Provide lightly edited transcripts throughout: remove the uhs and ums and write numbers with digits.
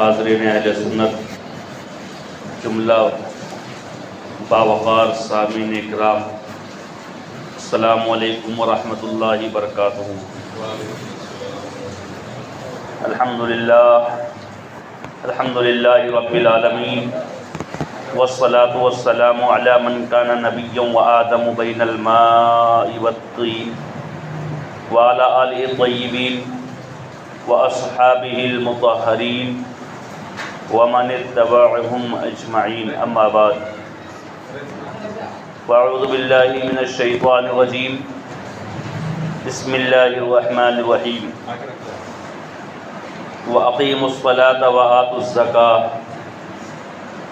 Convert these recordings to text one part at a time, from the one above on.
حاضرین اہل سنت، جملہ باوقار سامعین اکرام، السلام علیکم ورحمۃ اللہ وبرکاتہ۔ الحمدللہ رب العالمین، والصلاة والسلام علی من کان نبیا وآدم بین الماء والطین، وعلی آلہ الطیبین واصحابہ المطہرین ومن اتبعهم اجمعین، اما بعد، فاعوذ باللہ من الشیطان الرجیم، بسم اللہ الرحمن الرحیم، وَأَقِيمُوا الصَّلَاةَ وَآتُوا الزَّكَاةَ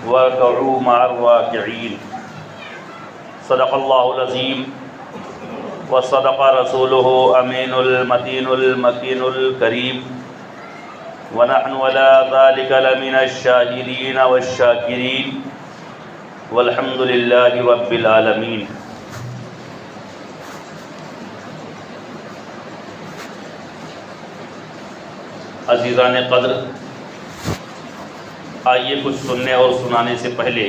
وَارْكَعُوا مَعَ الرَّاكِعِينَ۔ صدق اللہ العظیم وصدق رسولہ امین المتین المکین الکریم، ونحن علی ذلک لمن الشاہدین والشاکرین، والحمد للہ رب العالمین۔ عزیزان قدر، آئیے کچھ سننے اور سنانے سے پہلے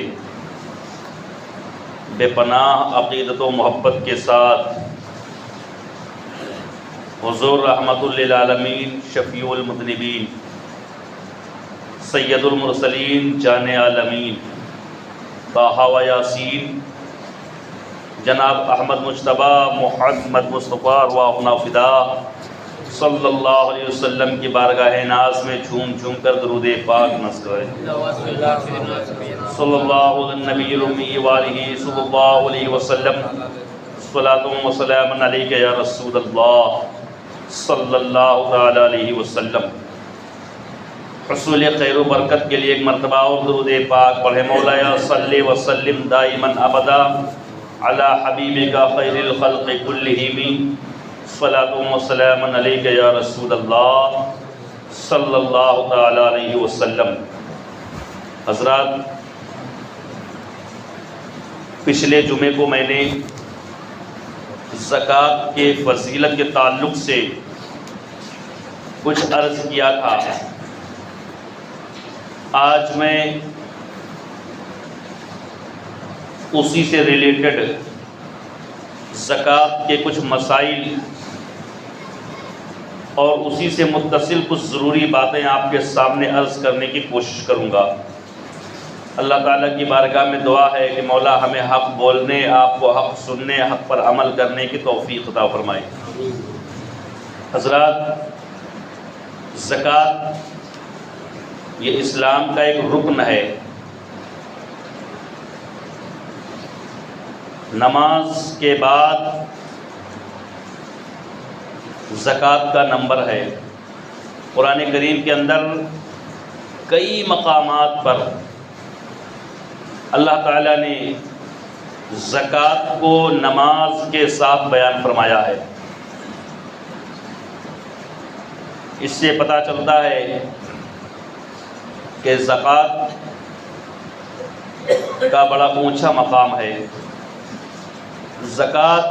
بے پناہ عقیدت و محبت کے ساتھ حضور رحمت للعالمین، شفیع المذنبین، سید المرسلین، جان عالمین، طٰہٰ و یاسین، جناب احمد مجتبیٰ محمد مصطفیٰ ارواحنا فداء صلی اللہ علیہ وسلم کی بارگاہ ناز میں جھوم جھوم کر درود پاک نصب کریں۔ صلی اللہ علیہ نبی الامی وآلہ صلی اللہ علیہ وسلم، صلاۃ و سلام علیک یا رسول اللہ صلی اللہ تعالیٰ علیہ وسلم۔ حصول خیر و برکت کے لیے ایک مرتبہ اور درود پاک پڑھے۔ مولایا صلی وسلم دائما ابدا علی حبیبک خیر الخلق کلہم، صلاۃ و سلام علیک یا رسول اللہ صلی اللہ تعالیٰ علیہ وسلم۔ حضرات، پچھلے جمعے کو میں نے زکوٰۃ کے فضیلت کے تعلق سے کچھ عرض کیا تھا۔ آج میں اسی سے ریلیٹڈ زکوٰۃ کے کچھ مسائل اور اسی سے متصل کچھ ضروری باتیں آپ کے سامنے عرض کرنے کی کوشش کروں گا۔ اللہ تعالیٰ کی بارگاہ میں دعا ہے کہ مولا ہمیں حق بولنے، آپ کو حق سننے، حق پر عمل کرنے کی توفیق عطا فرمائے۔ حضرات، زکوٰۃ یہ اسلام کا ایک رکن ہے۔ نماز کے بعد زکوٰۃ کا نمبر ہے۔ قرآن کریم کے اندر کئی مقامات پر اللہ تعالیٰ نے زکوٰۃ کو نماز کے ساتھ بیان فرمایا ہے۔ اس سے پتہ چلتا ہے کہ زکوٰۃ کا بڑا اونچا مقام ہے۔ زکوٰۃ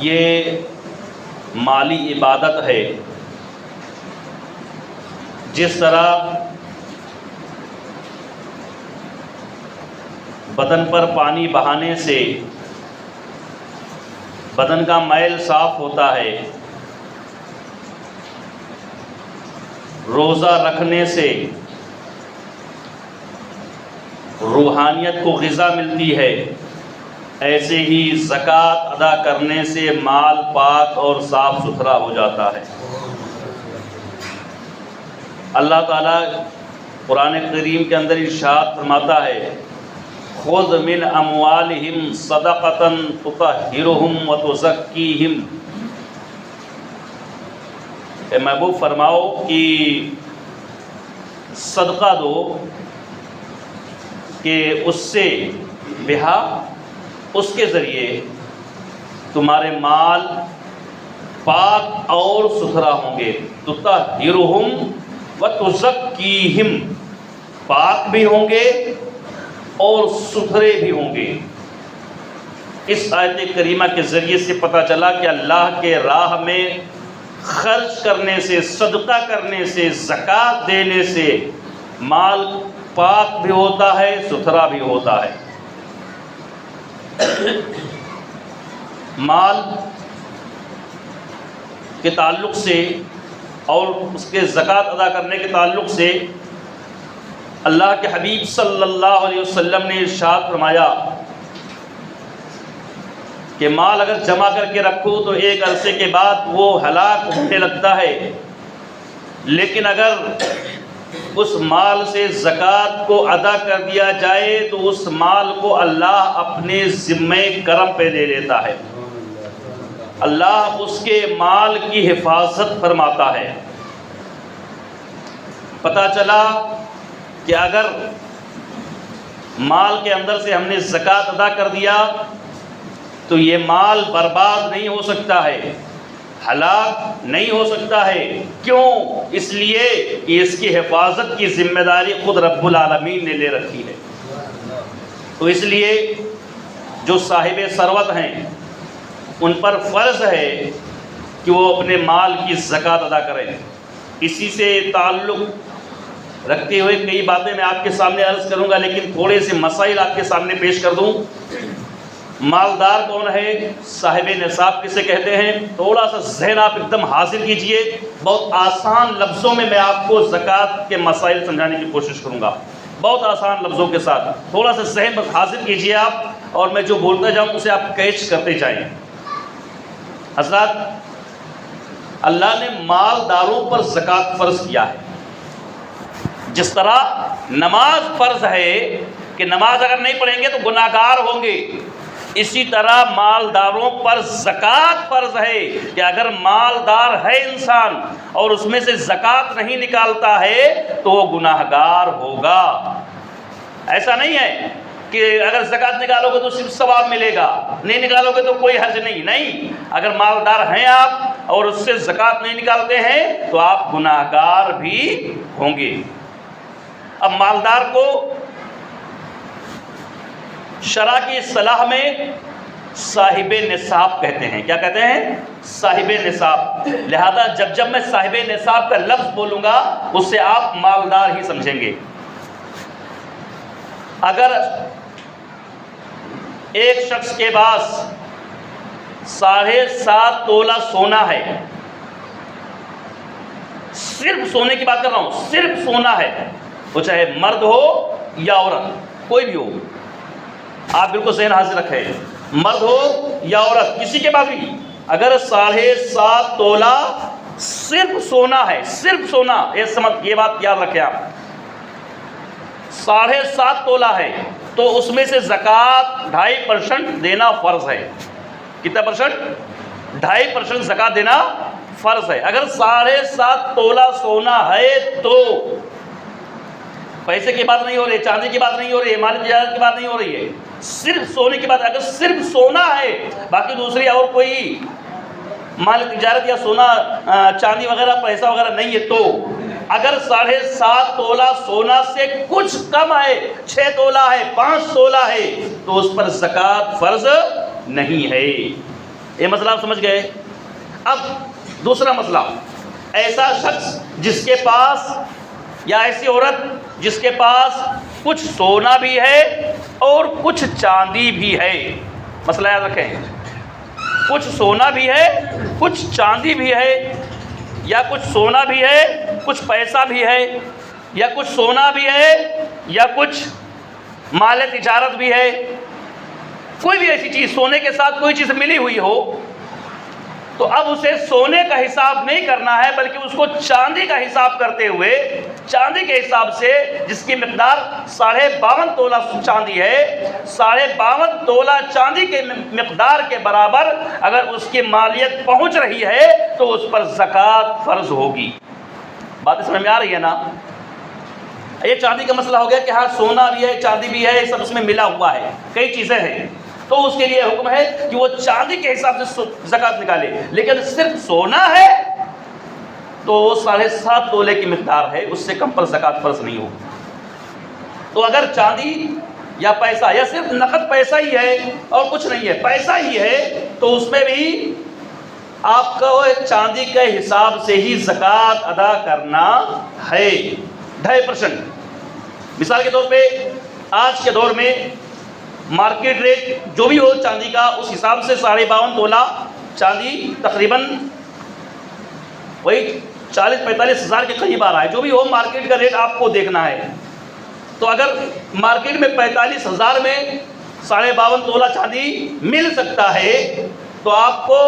یہ مالی عبادت ہے۔ جس طرح بدن پر پانی بہانے سے بدن کا میل صاف ہوتا ہے، روزہ رکھنے سے روحانیت کو غذا ملتی ہے، ایسے ہی زکوٰۃ ادا کرنے سے مال پاک اور صاف ستھرا ہو جاتا ہے۔ اللہ تعالیٰ قرآن کریم کے اندر ارشاد فرماتا ہے، خذ من اموالہم صدقۃ تطہرہم وتزکیہم، اے محبوب فرماؤ کہ صدقہ دو کہ اس سے بہا اس کے ذریعے تمہارے مال پاک اور ستھرا ہوں گے۔ تطہرہم وتزکیہم، پاک بھی ہوں گے اور ستھرے بھی ہوں گے۔ اس آیت کریمہ کے ذریعے سے پتہ چلا کہ اللہ کے راہ میں خرچ کرنے سے، صدقہ کرنے سے، زکوٰۃ دینے سے مال پاک بھی ہوتا ہے، ستھرا بھی ہوتا ہے۔ مال کے تعلق سے اور اس کے زکوٰۃ ادا کرنے کے تعلق سے اللہ کے حبیب صلی اللہ علیہ وسلم نے ارشاد فرمایا کہ مال اگر جمع کر کے رکھو تو ایک عرصے کے بعد وہ ہلاک ہونے لگتا ہے، لیکن اگر اس مال سے زکوٰۃ کو ادا کر دیا جائے تو اس مال کو اللہ اپنے ذمہ کرم پہ لے لیتا ہے، اللہ اس کے مال کی حفاظت فرماتا ہے۔ پتہ چلا کہ اگر مال کے اندر سے ہم نے زکوٰۃ ادا کر دیا تو یہ مال برباد نہیں ہو سکتا ہے، ہلاک نہیں ہو سکتا ہے۔ کیوں؟ اس لیے کہ اس کی حفاظت کی ذمہ داری خود رب العالمین نے لے رکھی ہے۔ تو اس لیے جو صاحب ثروت ہیں ان پر فرض ہے کہ وہ اپنے مال کی زکوٰۃ ادا کریں۔ اسی سے تعلق رکھتے ہوئے کئی باتیں میں آپ کے سامنے عرض کروں گا، لیکن تھوڑے سے مسائل آپ کے سامنے پیش کر دوں۔ مالدار کون ہے؟ صاحب نصاب کسے کہتے ہیں؟ تھوڑا سا ذہن آپ ایک دم حاضر کیجئے، بہت آسان لفظوں میں میں آپ کو زکوٰۃ کے مسائل سمجھانے کی کوشش کروں گا، بہت آسان لفظوں کے ساتھ۔ تھوڑا سا ذہن بس حاضر کیجئے آپ، اور میں جو بولتا جاؤں اسے آپ کیچ کرتے جائیں۔ حضرات، اللہ نے مالداروں پر زکوٰۃ فرض کیا ہے۔ جس طرح نماز فرض ہے کہ نماز اگر نہیں پڑھیں گے تو گناہ گار ہوں گے، اسی طرح مالداروں پر زکوٰۃ فرض ہے کہ اگر مالدار ہے انسان اور اس میں سے زکوٰۃ نہیں نکالتا ہے تو وہ گناہ گار ہوگا۔ ایسا نہیں ہے کہ اگر زکوٰۃ نکالو گے تو صرف ثواب ملے گا، نہیں نکالو گے تو کوئی حرج نہیں۔ اگر مالدار ہیں آپ اور اس سے زکوٰۃ نہیں نکالتے ہیں تو آپ گناہ گار بھی ہوں گے۔ اب مالدار کو شرع کی اصطلاح میں صاحب نصاب کہتے ہیں۔ کیا کہتے ہیں؟ صاحب نصاب۔ لہذا جب میں صاحب نصاب کا لفظ بولوں گا اس سے آپ مالدار ہی سمجھیں گے۔ اگر ایک شخص کے پاس 7.5 تولہ سونا ہے، صرف سونے کی بات کر رہا ہوں، صرف سونا ہے، وہ چاہے مرد ہو یا عورت، کوئی بھی ہو، آپ بالکل ذہن حاضر رکھیں، مرد ہو یا عورت، کسی کے پاس بھی اگر 7.5 تولہ صرف سونا ہے، صرف سونا، یہ بات یاد رکھیں آپ، 7.5 تولہ ہے تو اس میں سے زکوٰۃ 2.5% دینا فرض ہے۔ کتنا پرسنٹ؟ 2.5% زکوٰۃ دینا فرض ہے۔ اگر 7.5 تولہ سونا ہے تو پیسے کی بات نہیں ہو رہی، چاندی کی بات نہیں ہو رہی ہے، مالی تجارت کی بات نہیں ہو رہی ہے، صرف سونے کی بات۔ اگر صرف سونا ہے، باقی دوسری اور کوئی مالی تجارت یا سونا چاندی وغیرہ پیسہ وغیرہ نہیں ہے، تو اگر 7.5 تولہ سونا سے کچھ کم ہے، 6 تولہ ہے، 5 تولہ ہے، تو اس پر زکوٰۃ فرض نہیں ہے۔ یہ مسئلہ آپ سمجھ گئے؟ اب دوسرا مسئلہ، ایسا شخص جس کے پاس یا ایسی عورت جس کے پاس کچھ سونا بھی ہے اور کچھ چاندی بھی ہے، مسئلہ یاد رکھیں، کچھ سونا بھی ہے، کچھ چاندی بھی ہے، یا کچھ سونا بھی ہے، کچھ پیسہ بھی ہے، یا کچھ سونا بھی ہے، یا کچھ مال تجارت بھی ہے، کوئی بھی ایسی چیز سونے کے ساتھ کوئی چیز ملی ہوئی ہو، تو اب اسے سونے کا حساب نہیں کرنا ہے بلکہ اس کو چاندی کا حساب کرتے ہوئے، چاندی کے حساب سے جس کی مقدار 52.5 تولہ چاندی ہے، 52.5 تولہ چاندی کے مقدار کے برابر اگر اس کی مالیت پہنچ رہی ہے تو اس پر زکوٰۃ فرض ہوگی۔ بات سمجھ میں آ رہی ہے نا؟ یہ چاندی کا مسئلہ ہو گیا کہ ہاں سونا بھی ہے، چاندی بھی ہے، سب اس میں ملا ہوا ہے، کئی چیزیں ہیں، تو اس کے لیے حکم ہے کہ وہ چاندی کے حساب سے زکوٰۃ نکالے۔ لیکن صرف سونا ہے تو 7.5 تولے کی مقدار ہے، اس سے کم پر زکوٰۃ فرض نہیں ہوگی۔ تو اگر چاندی یا پیسہ یا صرف نقد پیسہ ہی ہے اور کچھ نہیں ہے، پیسہ ہی ہے، تو اس میں بھی آپ کو چاندی کے حساب سے ہی زکوٰۃ ادا کرنا ہے 2.5%۔ مثال کے طور پہ آج کے دور میں مارکیٹ ریٹ جو بھی ہو چاندی کا، اس حساب سے 52.5 تولہ چاندی تقریباً وہی 40-45 ہزار کے قریب آ رہا ہے۔ جو بھی ہو مارکیٹ کا ریٹ آپ کو دیکھنا ہے۔ تو اگر مارکیٹ میں 45 ہزار میں 52.5 تولہ چاندی مل سکتا ہے تو آپ کو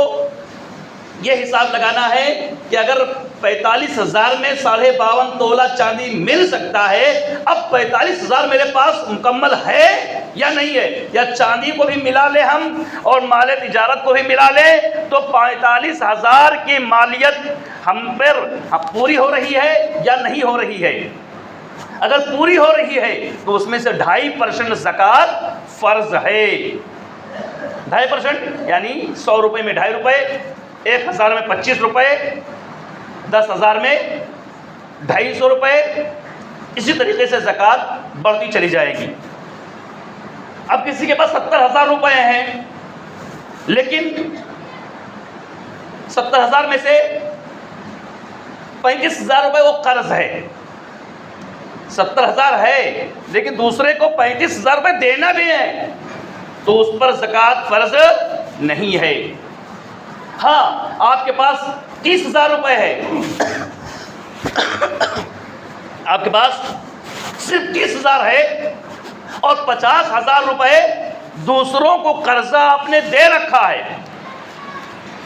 یہ حساب لگانا ہے کہ اگر 45 ہزار میں 52.5 تولہ چاندی مل سکتا ہے، اب 45 ہزار میرے پاس مکمل ہے یا نہیں ہے، یا چاندی کو بھی ملا لے ہم اور مال تجارت کو بھی ملا لے تو 45 ہزار کی مالیت ہم پر پوری ہو رہی ہے یا نہیں ہو رہی ہے۔ اگر پوری ہو رہی ہے تو اس میں سے 2.5% زکوٰۃ فرض ہے۔ 2.5% یعنی 100 روپے میں 2.5 روپے، 1000 میں 25 روپے، 10,000 میں 250 روپے، اسی طریقے سے زکوٰۃ بڑھتی چلی جائے گی۔ اب کسی کے پاس 70,000 روپے ہیں، لیکن 70,000 میں سے 35,000 روپے وہ قرض ہے۔ 70,000 ہے لیکن دوسرے کو 35,000 روپے دینا بھی ہے، تو اس پر زکوٰۃ فرض نہیں ہے۔ ہاں آپ کے پاس 30,000 روپے ہے، آپ کے پاس صرف 30,000 ہے اور 50,000 روپے دوسروں کو قرضہ آپ نے دے رکھا ہے۔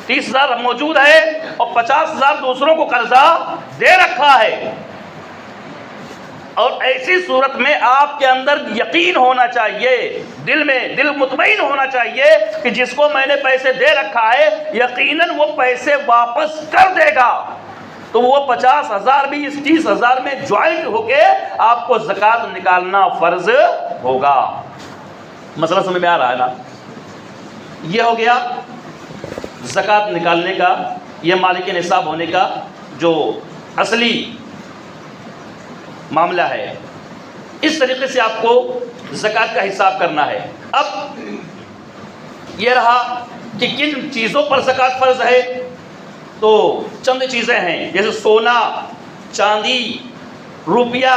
30,000 موجود ہے اور 50,000 دوسروں کو قرضہ دے رکھا ہے، اور ایسی صورت میں آپ کے اندر یقین ہونا چاہیے، دل مطمئن ہونا چاہیے کہ جس کو میں نے پیسے دے رکھا ہے یقیناً وہ پیسے واپس کر دے گا، تو وہ 50,000 بھی اس 30,000 میں جوائنٹ ہو کے آپ کو زکوٰۃ نکالنا فرض ہوگا۔ مسئلہ سمجھ میں آ رہا ہے نا؟ یہ ہو گیا زکوٰۃ نکالنے کا، یہ مالک نصاب ہونے کا جو اصلی معاملہ ہے۔ اس طریقے سے آپ کو زکوٰۃ کا حساب کرنا ہے۔ اب یہ رہا کہ کن چیزوں پر زکوٰۃ فرض ہے، تو چند چیزیں ہیں جیسے سونا، چاندی، روپیہ،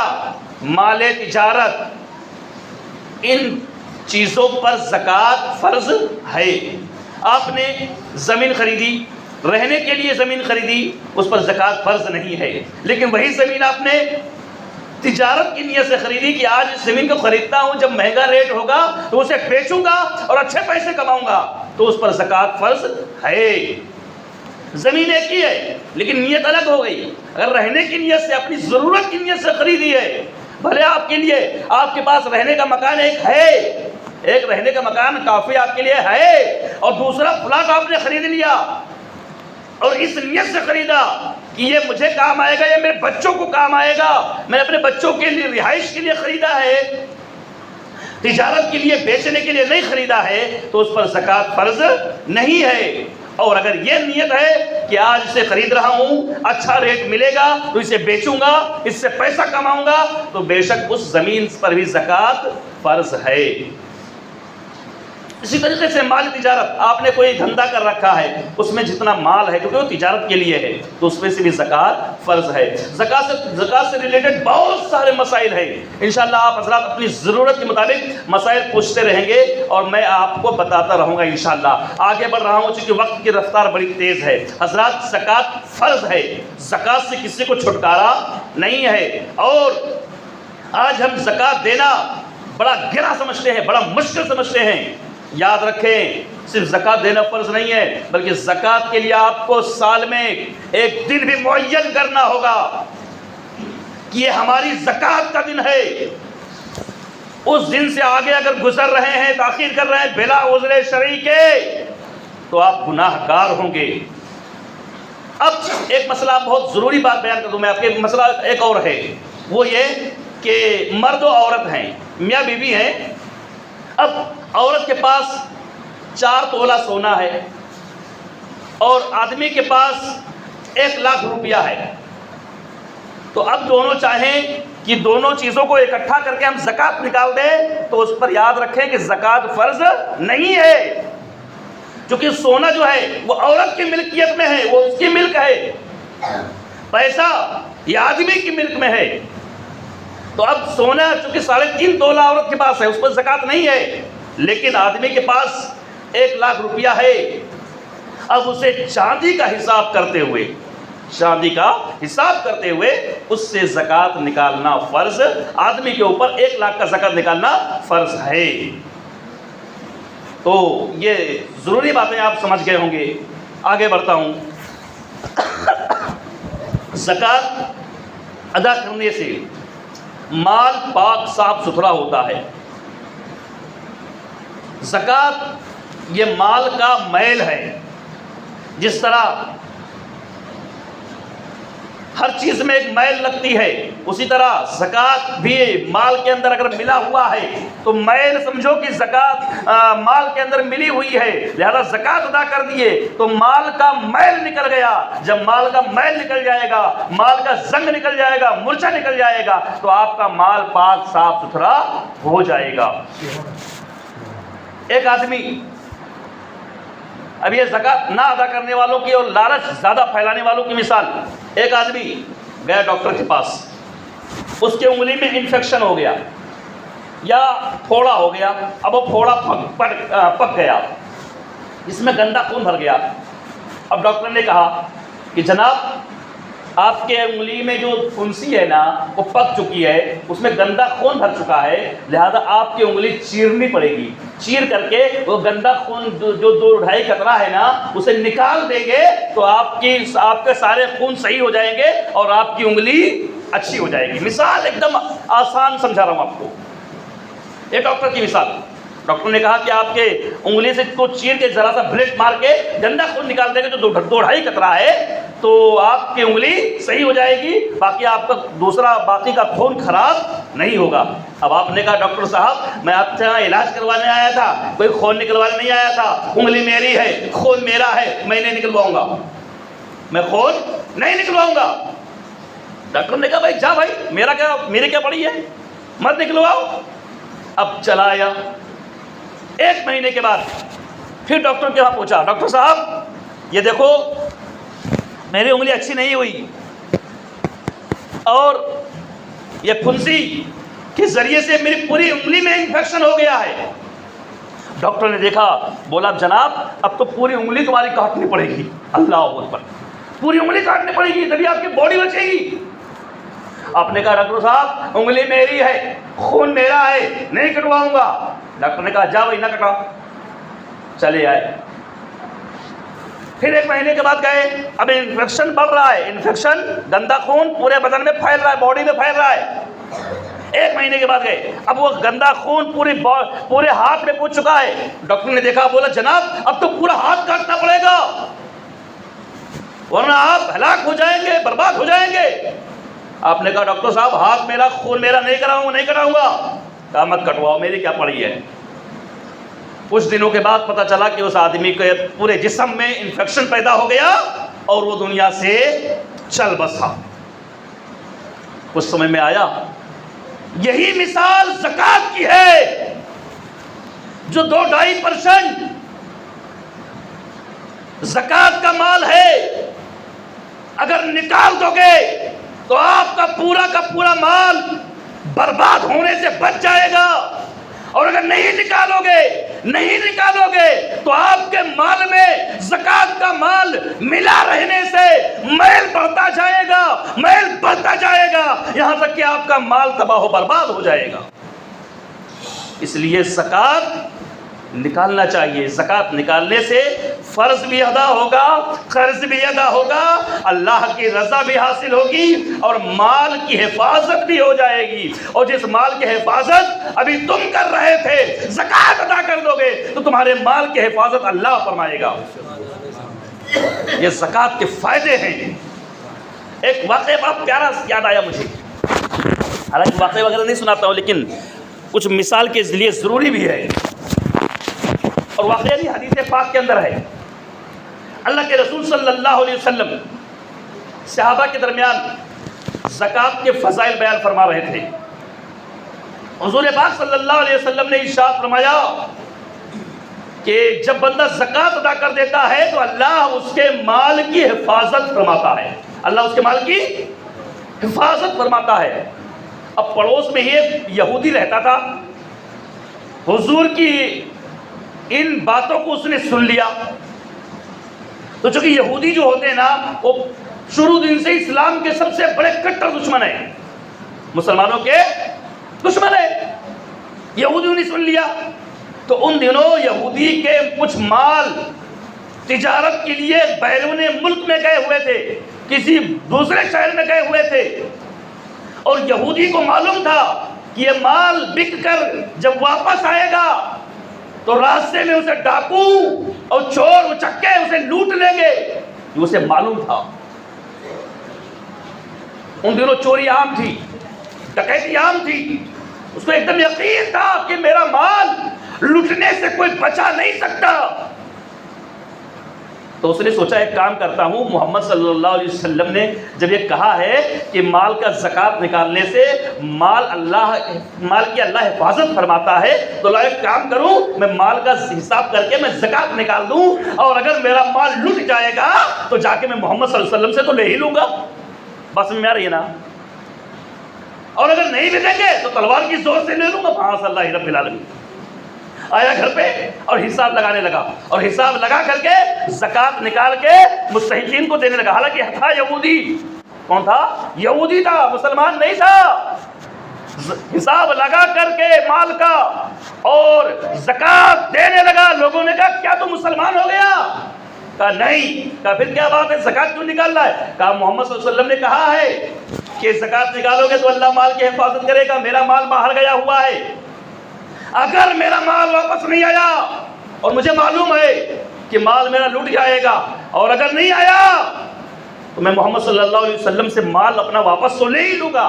مال تجارت، ان چیزوں پر زکوٰۃ فرض ہے۔ آپ نے زمین خریدی، رہنے کے لیے زمین خریدی، اس پر زکوٰۃ فرض نہیں ہے، لیکن وہی زمین آپ نے تجارت کی نیت سے خریدی کہ آج اس زمین کو خریدتا ہوں، جب مہنگا ریٹ ہوگا تو اسے بیچوں گا اور اچھے پیسے کماؤں گا، تو اس پر زکوٰۃ فرض ہے۔ زمین ایک ہی ہے لیکن نیت الگ ہو گئی۔ اگر رہنے کی نیت سے، اپنی ضرورت کی نیت سے خریدی ہے، بھلے آپ کے لیے آپ کے پاس رہنے کا مکان ایک ہے، ایک رہنے کا مکان کافی آپ کے لیے ہے، اور دوسرا پلاٹ آپ نے خرید لیا اور اس نیت سے خریدا کہ یہ مجھے کام آئے گا، یہ میرے بچوں کو کام آئے گا، میں اپنے بچوں کے لیے رہائش کے لیے خریدا ہے، تجارت کے لیے بیچنے کے لیے نہیں خریدا ہے، تو اس پر زکوٰۃ فرض نہیں ہے۔ اور اگر یہ نیت ہے کہ آج اسے خرید رہا ہوں، اچھا ریٹ ملے گا تو اسے بیچوں گا، اس سے پیسہ کماؤں گا، تو بے شک اس زمین پر بھی زکوٰۃ فرض ہے۔ اسی طریقے سے مال تجارت، آپ نے کوئی دھندا کر رکھا ہے، اس میں جتنا مال ہے کیونکہ وہ تجارت کے لیے ہے، تو اس میں سے بھی زکوٰۃ فرض ہے۔ زکوٰۃ سے ریلیٹڈ بہت سارے مسائل ہیں، انشاءاللہ آپ حضرات اپنی ضرورت کے مطابق مسائل پوچھتے رہیں گے اور میں آپ کو بتاتا رہوں گا انشاءاللہ۔ آگے بڑھ رہا ہوں چونکہ وقت کی رفتار بڑی تیز ہے۔ حضرات زکوٰۃ فرض ہے، زکوٰۃ سے کسی کو چھٹکارا نہیں ہے، اور آج ہم زکوٰۃ دینا بڑا گرا سمجھتے ہیں، بڑا مشکل سمجھتے ہیں۔ یاد رکھیں، صرف زکوٰۃ دینا فرض نہیں ہے، بلکہ زکوٰۃ کے لیے آپ کو سال میں ایک دن بھی معین کرنا ہوگا کہ یہ ہماری زکوٰۃ کا دن ہے۔ اس دن سے آگے اگر گزر رہے ہیں، تاخیر کر رہے ہیں بلا عذر شرعی کے، تو آپ گناہ گار ہوں گے۔ اب ایک مسئلہ بہت ضروری بات بیان کر دوں میں آپ کے، مسئلہ ایک اور ہے، وہ یہ کہ مرد و عورت ہیں، میاں بیوی ہیں۔ اب عورت کے پاس 4 تولہ سونا ہے اور آدمی کے پاس 1 لاکھ روپیہ ہے، تو اب دونوں چاہیں کہ دونوں چیزوں کو اکٹھا کر کے ہم زکوٰۃ نکال دیں، تو اس پر یاد رکھیں کہ زکوٰۃ فرض نہیں ہے۔ چونکہ سونا جو ہے وہ عورت کی ملکیت میں ہے، وہ اس کی ملک ہے، پیسہ یہ آدمی کی ملک میں ہے. تو اب سونا چونکہ 3.5 تولہ عورت کے پاس ہے، اس پر زکوٰۃ نہیں ہے، لیکن آدمی کے پاس 1 لاکھ روپیہ ہے. اب اسے چاندی کا حساب کرتے ہوئے اس سے زکوٰۃ نکالنا فرض، آدمی کے اوپر 1 لاکھ کا زکوٰۃ نکالنا فرض ہے. تو یہ ضروری باتیں آپ سمجھ گئے ہوں گے. آگے بڑھتا ہوں. زکوٰۃ ادا کرنے سے مال پاک صاف ستھرا ہوتا ہے. زکوٰۃ یہ مال کا میل ہے. جس طرح ہر چیز میں ایک میل لگتی ہے، اسی طرح زکوٰۃ بھی مال کے اندر اگر ملا ہوا ہے تو میل سمجھو کہ زکوٰۃ مال کے اندر ملی ہوئی ہے، لہذا زکوٰۃ ادا کر دیے تو مال کا میل نکل گیا. جب مال کا میل نکل جائے گا، مال کا زنگ نکل جائے گا، مرچا نکل جائے گا، تو آپ کا مال پاک صاف ستھرا ہو جائے گا. ایک آدمی، اب یہ زکوٰۃ نہ ادا کرنے والوں کی اور لالچ زیادہ پھیلانے والوں کی مثال. ایک آدمی گیا ڈاکٹر کے پاس، اس کے انگلی میں انفیکشن ہو گیا یا پھوڑا ہو گیا. اب وہ پھوڑا پک گیا، جس میں گندا خون بھر گیا. اب ڈاکٹر نے کہا کہ جناب آپ کے انگلی میں جو پھنسی ہے نا وہ پک چکی ہے، اس میں گندا خون بھر چکا ہے، لہذا آپ کی انگلی چیرنی پڑے گی. چیر کر کے وہ گندا خون جو 2-2.5 قطرہ ہے نا اسے نکال دیں گے تو آپ کے سارے خون صحیح ہو جائیں گے اور آپ کی انگلی اچھی ہو جائے گی. مثال ایک دم آسان سمجھا رہا ہوں آپ کو. یہ ڈاکٹر کی مثال. ڈاکٹر نے کہا کہ آپ کے انگلی سے کو چیر کے ذرا سا بلیڈ مار کے گندا خون نکال دیں گے جو 2.5 قطرہ ہے تو آپ کی انگلی صحیح ہو جائے گی، باقی آپ کا باقی کا خون خراب نہیں ہوگا. اب آپ نے کہا ڈاکٹر صاحب میں آپ سے علاج کروانے آیا تھا، کوئی خون نکلوانے نہیں آیا تھا. انگلی میری ہے، خون میرا ہے، میں نہیں نکلواؤں گا، میں خون نہیں نکلواؤں گا. ڈاکٹر نے کہا بھائی جا بھائی، میرے کیا پڑی ہے، مت نکلواؤ. اب چلا آیا. 1 مہینے کے بعد پھر ڈاکٹر کے وہاں پہنچا. ڈاکٹر صاحب یہ دیکھو میری انگلی اچھی نہیں ہوئی اور یہ پھنسی کے ذریعے سے میری پوری انگلی میں انفیکشن ہو گیا ہے. ڈاکٹر نے دیکھا، بولا جناب اب تو پوری انگلی تمہاری کاٹنی پڑے گی. اللہ اکبر، پوری انگلی کاٹنی پڑے گی تبھی آپ کی باڈی بچے گی. آپ نے کہا ڈاکٹر صاحب انگلی میری ہے، خون میرا ہے، نہیں کٹواؤں گا. ڈاکٹر نے کہا جا بھائی نہ کٹاؤ. چلے آئے. پھر 1 مہینے کے بعد گئے. اب انفیکشن بڑھ رہا ہے، انفیکشن گندا خون پورے بدن میں پھیل رہا ہے، باڈی میں پھیل رہا ہے. 1 مہینے کے بعد گئے. اب وہ گندا خون پورے ہاتھ میں پہنچ چکا ہے. ڈاکٹر نے دیکھا، بولا جناب اب تو پورا ہاتھ کاٹنا پڑے گا ورنہ آپ ہلاک ہو جائیں گے، برباد ہو جائیں گے. آپ نے کہا ڈاکٹر صاحب ہاتھ میرا، خون میرا، نہیں کراؤں گا. کہا مت کٹواؤ، میری کیا پڑی ہے. کچھ دنوں کے بعد پتہ چلا کہ اس آدمی کے پورے جسم میں انفیکشن پیدا ہو گیا اور وہ دنیا سے چل بسا. کچھ سمجھ میں آیا؟ یہی مثال زکوٰۃ کی ہے. جو 2-2.5% زکوٰۃ کا مال ہے، اگر نکال دو گے تو آپ کا پورا مال برباد ہونے سے بچ جائے گا، اور اگر نہیں نکالو گے تو آپ کے مال میں زکوٰۃ کا مال ملا رہنے سے میل بڑھتا جائے گا یہاں تک کہ آپ کا مال تباہ و برباد ہو جائے گا. اس لیے زکوٰۃ نکالنا چاہیے. زکوٰۃ نکالنے سے فرض بھی ادا ہوگا، قرض بھی ادا ہوگا، اللہ کی رضا بھی حاصل ہوگی اور مال کی حفاظت بھی ہو جائے گی. اور جس مال کی حفاظت ابھی تم کر رہے تھے، زکوٰۃ ادا کر دو گے تو تمہارے مال کی حفاظت اللہ فرمائے گا. یہ زکوٰۃ کے فائدے ہیں. ایک واقعہ بڑا پیارا یاد آیا مجھے، حالانکہ واقعہ وغیرہ نہیں سناتا ہوں لیکن کچھ مثال کے لیے ضروری بھی ہے. اور واقعہ بھی حدیث پاک کے اندر ہے. اللہ کے رسول صلی اللہ علیہ وسلم صحابہ کے درمیان زکوٰۃ کے فضائل بیان فرما رہے تھے. حضور پاک صلی اللہ علیہ وسلم نے ارشاد فرمایا کہ جب بندہ زکوٰۃ ادا کر دیتا ہے تو اللہ اس کے مال کی حفاظت فرماتا ہے، اللہ اس کے مال کی حفاظت فرماتا ہے۔ اب پڑوس میں ہی ایک یہودی رہتا تھا، حضور کی ان باتوں کو اس نے سن لیا، تو چونکہ یہودی جو ہوتے ہیں نا وہ شروع دن سے اسلام کے سب سے بڑے کٹر دشمن ہیں، مسلمانوں کے دشمن ہیں۔ یہودیوں نے سن لیا تو ان دنوں یہودی کے کچھ مال تجارت کے لیے بیرون ملک میں گئے ہوئے تھے، کسی دوسرے شہر میں گئے ہوئے تھے، اور یہودی کو معلوم تھا کہ یہ مال بک کر جب واپس آئے گا تو راستے میں اسے ڈاکو اور چور اچکے اسے لوٹ لیں گے، یہ اسے معلوم تھا۔ ان دنوں چوری عام تھی، ڈکیتی عام تھی، اس کو ایک دم یقین تھا کہ میرا مال لوٹنے سے کوئی بچا نہیں سکتا۔ تو اس نے سوچا ایک کام کرتا ہوں، محمد صلی اللہ علیہ وسلم نے جب یہ کہا ہے کہ مال کا زکوٰۃ نکالنے سے مال کی اللہ حفاظت فرماتا ہے، تو اللہ ایک کام کروں، میں مال کا حساب کر کے میں زکوٰۃ نکال دوں، اور اگر میرا مال لٹ جائے گا تو جا کے میں محمد صلی اللہ علیہ وسلم سے تو لے ہی لوں گا، بس میں آ رہی ہے نا، اور اگر نہیں بھی دیں گے تو تلوار کی زور سے لے لوں گا۔ ہاں صلی اللہ رب العالمین آیا گھر پہ اور حساب لگانے لگا، اور حساب لگا کر کے زکوٰۃ نکال کے مستحقین کو دینے لگا۔ حالانکہ تھا یہودی، کون تھا؟ یہودی تھا، مسلمان نہیں تھا۔ حساب لگا کر کے مال کا اور زکوٰۃ دینے لگا۔ لوگوں نے کہا کیا تو مسلمان ہو گیا؟ کہا نہیں۔ کہا پھر کیا بات ہے، زکوٰۃ کیوں نکال رہا ہے؟ کہا محمد صلی اللہ علیہ وسلم نے کہا ہے کہ زکوٰۃ نکالو گے تو اللہ مال کی حفاظت کرے گا، میرا مال باہر گیا ہوا ہے، اگر میرا مال واپس نہیں آیا اور مجھے معلوم ہے کہ مال میرا لٹ جائے گا، اور اگر نہیں آیا تو میں محمد صلی اللہ علیہ وسلم سے مال اپنا واپس تو لے ہی لوں گا،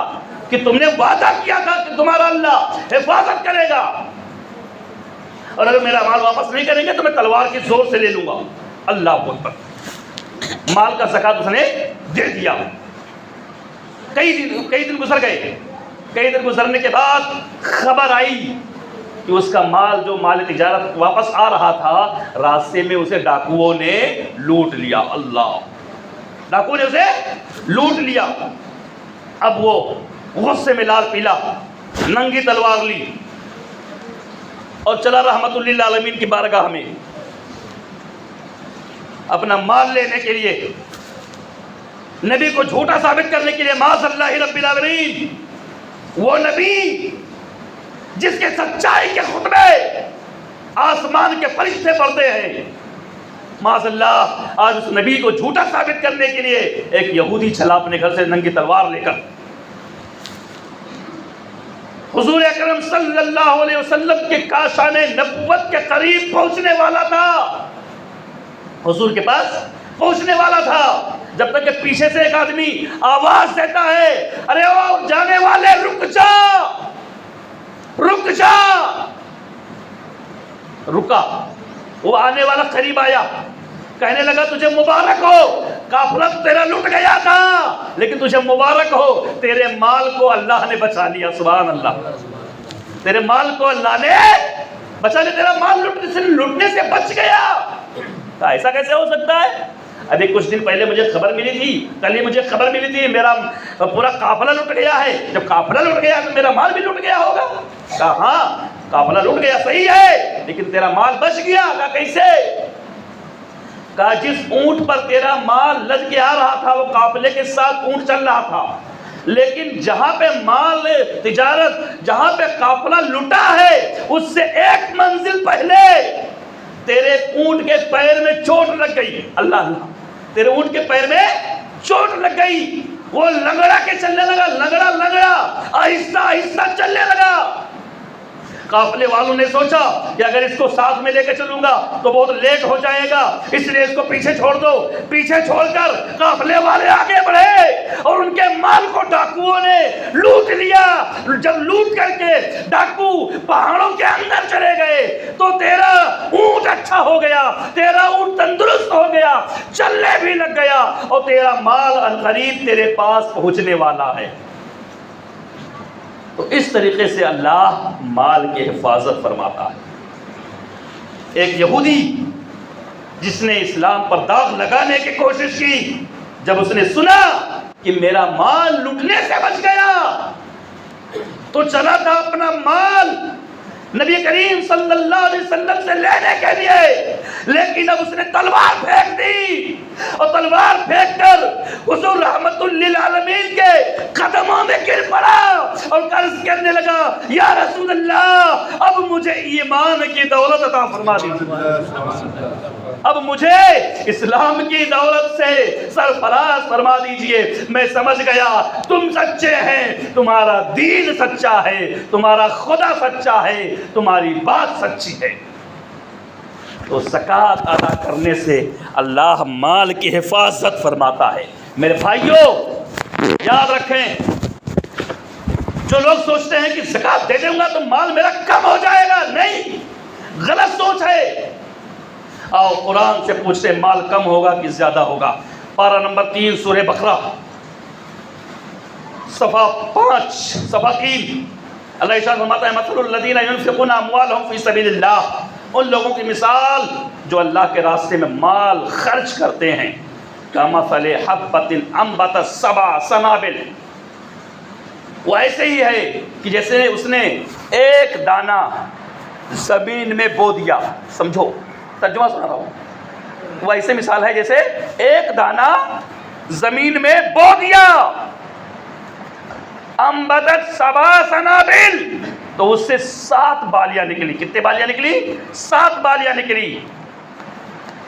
کہ تم نے وعدہ کیا تھا کہ تمہارا اللہ حفاظت کرے گا، اور اگر میرا مال واپس نہیں کریں گے تو میں تلوار کی زور سے لے لوں گا۔ اللہ اکبر۔ مال کا زکوٰۃ اس نے دے دیا۔ کئی دن گزر گئے، کئی دن گزرنے کے بعد خبر آئی کہ اس کا مال، جو مال تجارت واپس آ رہا تھا، راستے میں اسے ڈاکوؤں نے لوٹ لیا۔ اللہ، ڈاکوؤں نے اسے لوٹ لیا۔ اب وہ غصے میں لال پیلا، ننگی تلوار لی اور چلا رحمت للعالمین کی بارگاہ میں اپنا مال لینے کے لیے، نبی کو جھوٹا ثابت کرنے کے لیے۔ معاذ اللہ رب العالمین، وہ نبی جس کے سچائی کے خطبے آسمان کے فرشتے پڑھتے ہیں، معاذ اللہ آج اس نبی کو جھوٹا ثابت کرنے کے لیے ایک یہودی چلا اپنے گھر سے ننگی تلوار لے کر۔ حضور اکرم صلی اللہ علیہ وسلم کے کاشان نبوت کے قریب پہنچنے والا تھا، حضور کے پاس پہنچنے والا تھا، جب تک کہ پیچھے سے ایک آدمی آواز دیتا ہے، ارے او جانے والے رک جا، رک جا۔ رکا، وہ آنے والا قریب آیا، کہنے لگا تجھے مبارک ہو، قافلہ تیرا لٹ گیا تھا لیکن تجھے مبارک ہو، تیرے مال کو اللہ نے بچا لیا۔ سبحان اللہ، تیرے مال کو اللہ نے بچا لیا، تیرا مال لٹنے سے بچ گیا۔ ایسا کیسے ہو سکتا ہے؟ ابھی کچھ دن پہلے مجھے خبر ملی تھی، کل ہی مجھے خبر ملی تھی میرا پورا قافلہ لٹ گیا ہے۔ جب قافلہ لٹ گیا تو میرا مال بھی لٹ گیا ہوگا۔ کہا ہاں قافلہ لٹ گیا صحیح ہے، لیکن تیرا مال بچ گیا۔ کہا کیسے؟ کہا جس اونٹ پر تیرا مال لد کے آ رہا تھا وہ قافلے کے ساتھ اونٹ چل رہا تھا، لیکن جہاں پہ مال تجارت، جہاں پہ قافلہ لٹا ہے اس سے ایک منزل پہلے تیرے اونٹ کے پیر میں چوٹ لگ گئی۔ اللہ اللہ، تیرے اونٹ کے پیر میں چوٹ لگ گئی، وہ لنگڑا کے چلنے لگا، لنگڑا لنگڑا آہستہ آہستہ چلنے لگا۔ قافلے والوں نے سوچا کہ اگر اس کو ساتھ میں لے کے چلوں گا تو بہت لیٹ ہو جائے گا، اس لیے اس کو پیچھے چھوڑ دو۔ پیچھے چھوڑ کر قافلے والے آگے بڑھے اور ان کے مال کو ڈاکوؤں نے لوٹ لیا۔ جب لوٹ کر کے ڈاکو پہاڑوں کے اندر چلے گئے تو تیرا اونٹ اچھا ہو گیا، تیرا اونٹ تندرست ہو گیا، چلنے بھی لگ گیا، اور تیرا مال عنقریب تیرے پاس پہنچنے والا ہے۔ تو اس طریقے سے اللہ مال کی حفاظت فرماتا ہے۔ ایک یہودی جس نے اسلام پر داغ لگانے کی کوشش کی، جب اس نے سنا کہ میرا مال لوٹنے سے بچ گیا تو چلا تھا اپنا مال نبی کریم صلی اللہ علیہ وسلم سے لینے کے لیے، لیکن اب اس نے تلوار پھینک دی اور تلوار پھینک کر حضور رحمت للعالمین کے قدموں میں گر پڑا اور عرض کرنے لگا، یا رسول اللہ اب مجھے ایمان کی دولت عطا فرما دیجیے، اب مجھے اسلام کی دولت سے سرفراز فرما دیجئے، میں سمجھ گیا تم سچے ہیں، تمہارا دین سچا ہے، تمہارا خدا سچا ہے، تمہاری بات سچی ہے۔ تو زکوٰۃ ادا کرنے سے اللہ مال کی حفاظت فرماتا ہے۔ میرے بھائیوں یاد رکھیں، جو لوگ سوچتے ہیں کہ زکوٰۃ دے دوں گا تو مال میرا کم ہو جائے گا، نہیں، غلط سوچ ہے۔ آؤ قرآن سے پوچھتے مال کم ہوگا کہ زیادہ ہوگا۔ پارہ نمبر 3 سورہ بقرہ صفحہ 5 صفحہ 3 اللہ ارشاد فرماتا ہے، مثل الذین ينفقون اموالهم فی سبیل اللہ، ان لوگوں کی مثال جو اللہ کے راستے میں مال خرچ کرتے ہیں، کمثل حبۃ انبتت 7 سنابل، وہ ایسے ہی ہے کہ جیسے اس نے ایک دانہ زمین میں بو دیا۔ سمجھو، ترجمہ سنا رہا ہوں، وہ ایسے مثال ہے جیسے ایک دانہ زمین میں بو دیا، انبتت 7 سنابل، تو اس سے 7 بالیاں نکلی۔ کتنے بالیاں نکلی؟ 7 بالیاں نکلی۔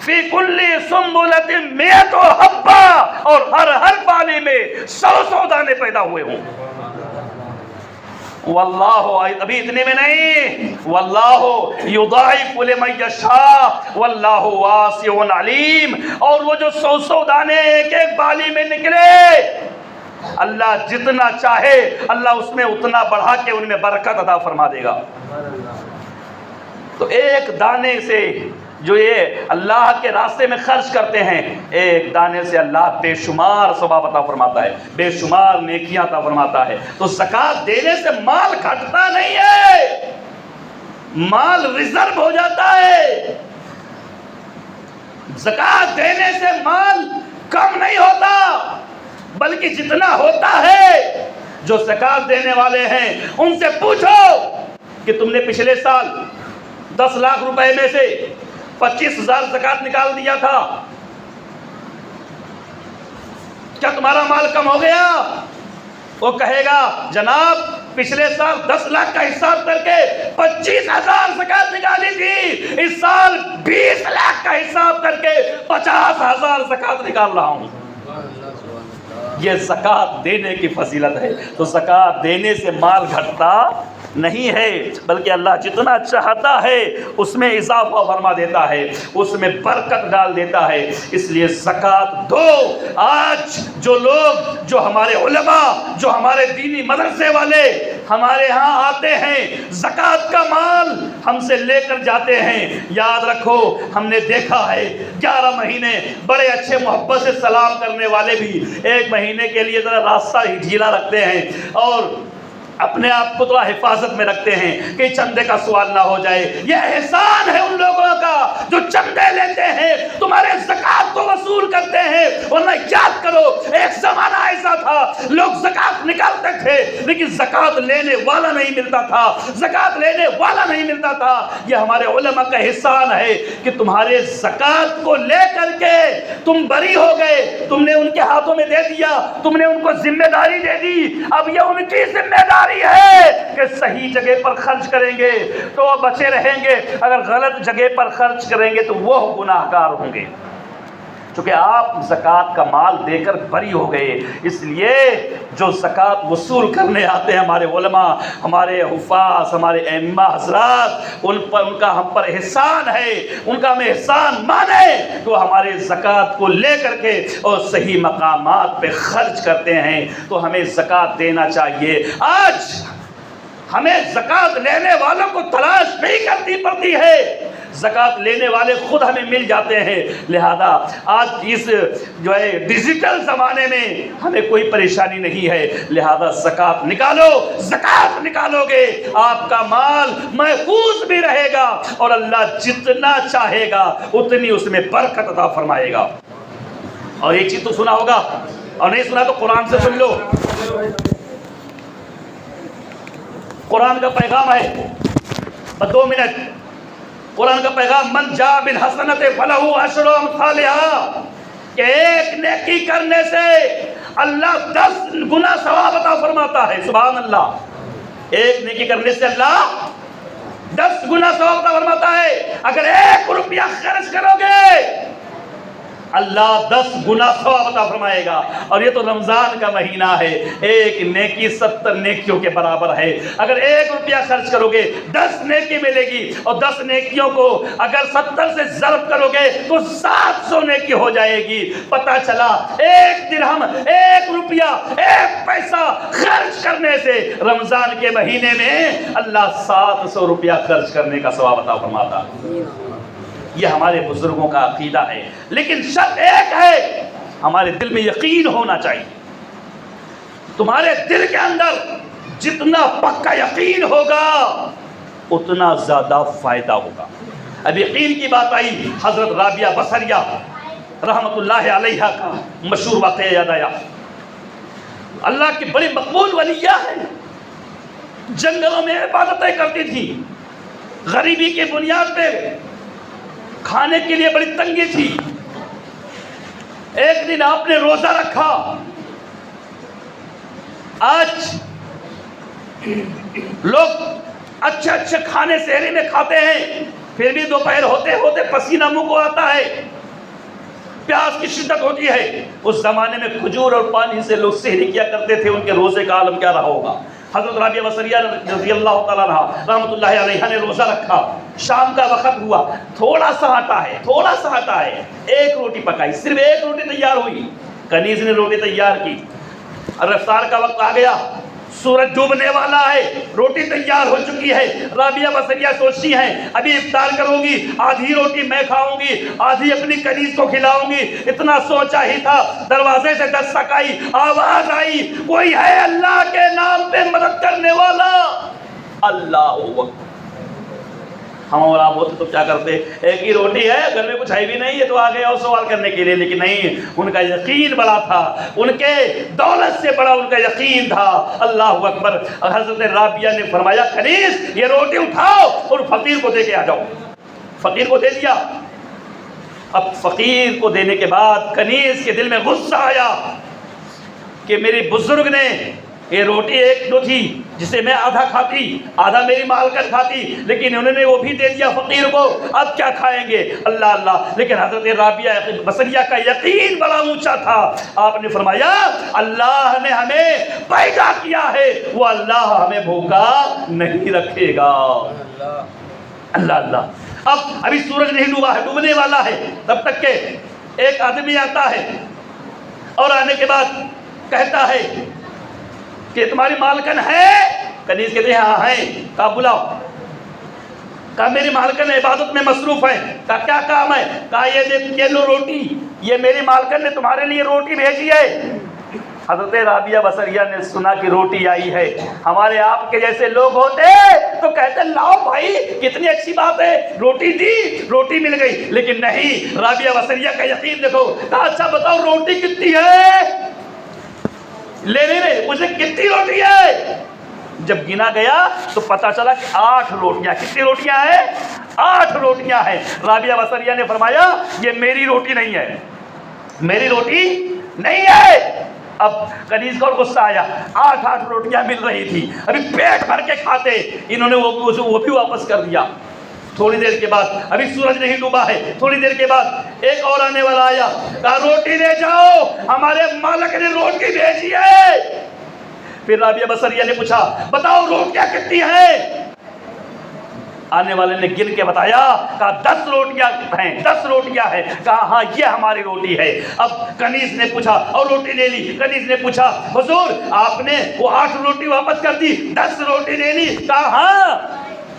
فی کل سنبلۃ 100 حبہ، اور ہر بالی میں 100 دانے پیدا ہوئے ہوں۔ واللہ، ابھی اتنے میں نہیں، واللہ یضاعف لمن یشاء واللہ واسع علیم، اور وہ جو 100 دانے ایک ایک بالی میں نکلے، اللہ جتنا چاہے اللہ اس میں اتنا بڑھا کے ان میں برکت عطا فرما دے گا۔ تو ایک دانے سے جو یہ اللہ کے راستے میں خرچ کرتے ہیں، ایک دانے سے اللہ بے شمار ثواب عطا فرماتا ہے، بے شمار نیکیاں عطا فرماتا ہے۔ تو زکوٰۃ دینے سے مال گھٹتا نہیں ہے، مال ریزرو ہو جاتا ہے۔ زکوٰۃ دینے سے مال کم نہیں ہوتا، بلکہ جتنا ہوتا ہے، جو زکوٰۃ دینے والے ہیں ان سے پوچھو کہ تم نے پچھلے سال 10 لاکھ روپے میں سے 25,000 زکوٰۃ نکال دیا تھا، کیا تمہارا مال کم ہو گیا؟ وہ کہے گا جناب پچھلے سال 10 لاکھ کا حساب کر کے 25,000 زکوٰۃ نکالی تھی، اس سال 20 لاکھ کا حساب کر کے 50,000 زکوٰۃ نکال رہا ہوں۔ یہ زکوٰۃ دینے کی فضیلت ہے۔ تو زکوٰۃ دینے سے مال گھٹتا نہیں ہے، بلکہ اللہ جتنا چاہتا ہے اس میں اضافہ فرما دیتا ہے، اس میں برکت ڈال دیتا ہے۔ اس لیے زکوٰۃ دو۔ آج جو لوگ، جو ہمارے علماء، جو ہمارے دینی مدرسے والے ہمارے ہاں آتے ہیں، زکوٰۃ کا مال ہم سے لے کر جاتے ہیں، یاد رکھو ہم نے دیکھا ہے 11 مہینے بڑے اچھے محبت سے سلام کرنے والے بھی 1 مہینے کے لیے ذرا راستہ ہی ڈھیلا رکھتے ہیں اور اپنے آپ کو تھوڑا حفاظت میں رکھتے ہیں کہ چندے کا سوال نہ ہو جائے۔ یہ احسان ہے ان لوگوں کا جو چندے لیتے ہیں، تمہارے زکوٰۃ کو وصول کرتے ہیں۔ ورنہ یاد کرو ایک زمانہ ایسا تھا لوگ زکوٰۃ نکالتے تھے لیکن زکوٰۃ لینے والا نہیں ملتا تھا، زکوٰۃ لینے والا نہیں ملتا تھا۔ یہ ہمارے علماء کا احسان ہے کہ تمہارے زکوٰۃ کو لے کر کے تم بری ہو گئے، تم نے ان کے ہاتھوں میں دے دیا، تم نے ان کو ذمہ داری دے دی۔ اب یہ ان کی ذمہ داری ہے کہ صحیح جگہ پر خرچ کریں گے تو وہ بچے رہیں گے، اگر غلط جگہ پر خرچ کریں گے تو وہ گناہگار ہوں گے، چونکہ آپ زکوٰۃ کا مال دے کر بری ہو گئے۔ اس لیے جو زکوٰۃ وصول کرنے آتے ہیں ہمارے علماء، ہمارے حفاظ، ہمارے ائمہ حضرات، ان کا ہم پر احسان ہے، ان کا ہم احسان مانیں تو ہمارے زکوٰۃ کو لے کر کے اور صحیح مقامات پہ خرچ کرتے ہیں، تو ہمیں زکوٰۃ دینا چاہیے۔ آج ہمیں زکات لینے والوں کو تلاش نہیں کرنی پڑتی ہے، زکات لینے والے خود ہمیں مل جاتے ہیں۔ لہذا آج اس جو ہے ڈیجیٹل زمانے میں ہمیں کوئی پریشانی نہیں ہے، لہذا زکات نکالو، زکات نکالو گے آپ کا مال محفوظ بھی رہے گا اور اللہ جتنا چاہے گا اتنی اس میں برکت عطا فرمائے گا۔ اور ایک چیز تو سنا ہوگا، اور نہیں سنا تو قرآن سے سن لو، قرآن کا پیغام ہے، بس 2 منٹ، قرآن کا پیغام من جاء بالحسنۃ فلہ عشر امثالھا، کہ ایک نیکی کرنے سے اللہ 10 گنا ثواب عطا فرماتا ہے۔ سبحان اللہ، ایک نیکی کرنے سے اللہ 10 گنا ثواب عطا فرماتا ہے۔ اگر 1 روپیہ خرچ کرو گے اللہ 10 گنا ثواب عطا فرمائے گا۔ اور یہ تو رمضان کا مہینہ ہے، ایک نیکی 70 نیکیوں کے برابر ہے۔ اگر 1 روپیہ خرچ کرو گے 10 نیکی ملے گی، اور 10 نیکیوں کو اگر 70 سے ضرب کرو گے تو 700 نیکی ہو جائے گی۔ پتہ چلا 1 درہم، 1 روپیہ، 1 پیسہ خرچ کرنے سے رمضان کے مہینے میں اللہ 700 روپیہ خرچ کرنے کا ثواب عطا فرماتا۔ یہ ہمارے بزرگوں کا عقیدہ ہے، لیکن شرط ایک ہے، ہمارے دل میں یقین ہونا چاہیے۔ تمہارے دل کے اندر جتنا پکا یقین ہوگا اتنا زیادہ فائدہ ہوگا۔ اب یقین کی بات آئی، حضرت رابعہ بصریہ رحمت اللہ علیہا کا مشہور واقعہ یاد آیا۔ اللہ کی بڑی مقبول ولیہ ہے، جنگلوں میں عبادتیں کرتی تھی، غریبی کی بنیاد پہ کھانے کے لیے بڑی تنگی تھی۔ ایک دن آپ نے روزہ رکھا، آج لوگ اچھے اچھے کھانے سحری میں کھاتے ہیں، پھر بھی دوپہر ہوتے ہوتے پسینہ منہ کو آتا ہے، پیاس کی شدت ہوتی ہے۔ اس زمانے میں کھجور اور پانی سے لوگ سحری کیا کرتے تھے، ان کے روزے کا عالم کیا رہا ہوگا۔ حضرت رابعہ بصریہ رضی اللہ تعالیٰ عنہ رحمۃ اللہ علیہ نے روزہ رکھا، شام کا وقت ہوا، تھوڑا سا آٹا ہے، 1 روٹی پکائی، صرف 1 روٹی تیار ہوئی، کنیز نے روٹی تیار کی، افطار کا وقت آ گیا، سورج ڈوبنے والا ہے، روٹی تیار ہو چکی ہے۔ رابعہ بصریہ سوچتی ہیں ابھی افطار کروں گی، آدھی روٹی میں کھاؤں گی، آدھی اپنی کنیز کو کھلاؤں گی۔ اتنا سوچا ہی تھا، دروازے سے دستک آئی، آواز آئی، کوئی ہے اللہ کے نام پہ مدد کرنے والا؟ اللہ اکبر۔ ہم اور آپ ہوتے تو کیا کرتے؟ ایک ہی روٹی ہے، گھر میں کچھ ہے بھی نہیں ہے، تو آ گئے اور سوال کرنے کے لیے، لیکن نہیں، ان کا یقین بڑا تھا، ان کے دولت سے بڑا ان کا یقین تھا۔ اللہ اکبر۔ حضرت رابعہ نے فرمایا کنیز یہ روٹی اٹھاؤ اور فقیر کو دے کے آ جاؤ۔ فقیر کو دے دیا۔ اب فقیر کو دینے کے بعد کنیز کے دل میں غصہ آیا کہ میری بزرگ نے یہ روٹی ایک دو تھی جسے میں آدھا کھاتی، آدھا میری مالکن کھاتی، لیکن انہوں نے وہ بھی دے دیا فقیر کو، اب کیا کھائیں گے؟ اللہ اللہ۔ لیکن حضرت رابعہ بصریہ کا یقین بڑا اونچا تھا۔ آپ نے فرمایا اللہ نے ہمیں پیدا کیا ہے، وہ اللہ ہمیں بھوکا نہیں رکھے گا۔ اللہ اللہ۔ اب ابھی سورج نہیں ڈوبا ہے، ڈوبنے والا ہے، تب تک کہ ایک آدمی آتا ہے اور آنے کے بعد کہتا ہے کہ تمہاری مالکن ہے؟ کنیز کہتے ہیں ہاں ہیں۔ کہا بلاؤ۔ کہا میری مالکن عبادت میں مصروف ہے۔ کہا کیا کام ہے؟ کہا یہ لو روٹی، یہ میری مالکن نے تمہارے لیے روٹی بھیجی ہے۔ حضرت رابعہ بصریہ نے سنا کہ روٹی آئی ہے، ہمارے آپ کے جیسے لوگ ہوتے تو کہتے لاؤ بھائی کتنی اچھی بات ہے، روٹی دی، روٹی مل گئی، لیکن نہیں، رابعہ بصریہ کا یقین دیکھو۔ کہا اچھا بتاؤ روٹی کتنی ہے؟ لے مجھے کتنی روٹی ہے؟ جب گنا گیا تو پتا چلا کہ 8 روٹیاں۔ کتنی روٹیاں ہیں؟ 8 روٹیاں ہیں۔ رابعہ بصریہ نے فرمایا یہ میری روٹی نہیں ہے، میری روٹی نہیں ہے۔ اب کنیز کو غصہ آیا، 8 روٹیاں مل رہی تھی، ابھی پیٹ بھر کے کھاتے، انہوں نے وہ بھی واپس کر دیا۔ تھوڑی دیر کے بعد، ابھی سورج نہیں ڈوبا ہے، تھوڑی دیر کے بعد ایک اور آنے والا آیا، کہا روٹی لے جاؤ، ہمارے مالک نے روٹی بھیجی ہے۔ پھر رابعہ بصریہ نے پوچھا بتاؤ روٹیاں کتنی ہیں؟ آنے والے نے گن کے بتایا، کہا 10 روٹیاں ہیں، 10 روٹیاں ہیں، کہا ہاں یہ ہماری روٹی ہے۔ اب کنیز نے پوچھا اور روٹی لے لی، کنیز نے پوچھا حضور آپ نے وہ 8 روٹی واپس کر دی، 10 روٹی لے لی، کہا ہاں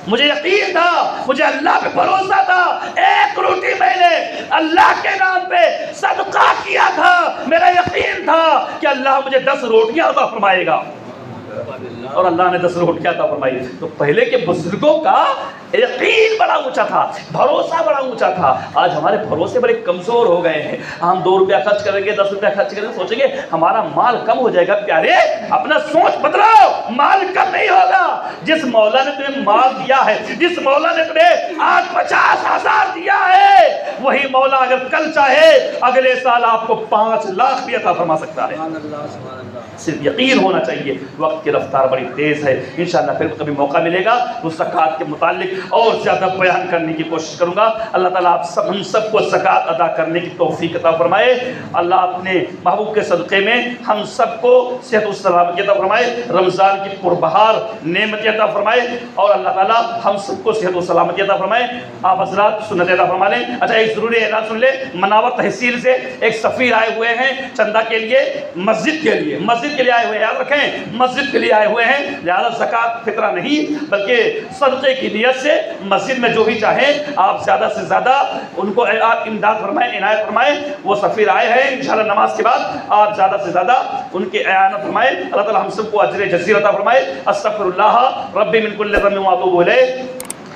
مجھے یقین تھا، مجھے اللہ پہ بھروسہ تھا، 1 روٹی میں نے اللہ کے نام پہ صدقہ کیا تھا، میرا یقین تھا کہ اللہ مجھے 10 روٹیاں عطا فرمائے گا، اور اللہ نے 10 روٹیاں عطا فرمائی۔ تو پہلے کے بزرگوں کا یقین بڑا اونچا تھا، بھروسہ بڑا اونچا تھا۔ آج ہمارے بھروسے بڑے کمزور ہو گئے ہیں، ہم 2 روپیہ خرچ کریں گے، 10 روپیہ خرچ کریں گے، سوچیں گے ہمارا مال کم ہو جائے گا۔ پیارے اپنا سوچ بدلاؤ، مال کم نہیں ہوگا۔ جس مولا نے تمہیں مال دیا ہے، جس مولا نے تمہیں آج 50,000 دیا ہے، وہی مولا اگر کل چاہے اگلے سال آپ کو 5 لاکھ بھی عطا فرما سکتا ہے۔ صرف یقین ہونا چاہیے۔ وقت کی رفتار بڑی تیز ہے، انشاءاللہ پھر کبھی موقع ملے گا تو زکوٰۃ کے متعلق اور زیادہ بیان کرنے کی کوشش کروں گا۔ اللہ تعالیٰ ہم سب کو زکوٰۃ ادا کرنے کی توفیق عطا فرمائے۔ اللہ اپنے محبوب کے صدقے میں ہم سب کو صحت و سلامتی عطا فرمائے، رمضان کی پربہار نعمت عطا فرمائے، اور اللہ تعالیٰ ہم سب کو صحت و سلامتی عطا فرمائے۔ آپ حضرات سنت عطا فرما لیں۔ اچھا ایک ضروری اعلان سن لیں، مناور تحصیل سے ایک سفیر آئے ہوئے ہیں چندہ کے لیے، مسجد کے لیے آئے ہوئے ہیں، یاد رکھیں مسجد کے لیے آئے ہوئے ہیں، لہذا زکوٰۃ فطرہ نہیں بلکہ صدقے کی نیت سے مسجد میں جو بھی چاہیں آپ زیادہ سے زیادہ ان کو آپ امداد فرمائیں، عنایت فرمائیں۔ وہ سفیر آئے ہیں، انشاءاللہ نماز کے بعد آپ زیادہ سے زیادہ ان کی اعانت فرمائیں۔ اللہ تعالیٰ ہم سب کو اجر جزیل عطا فرمائے۔ استغفر اللہ ربی من کل ذنب واتوب الیہ۔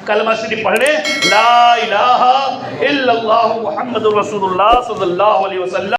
کلمہ شریف پڑھ لیں، لا الہ الا اللہ محمد رسول اللہ صلی اللہ علیہ وسلم۔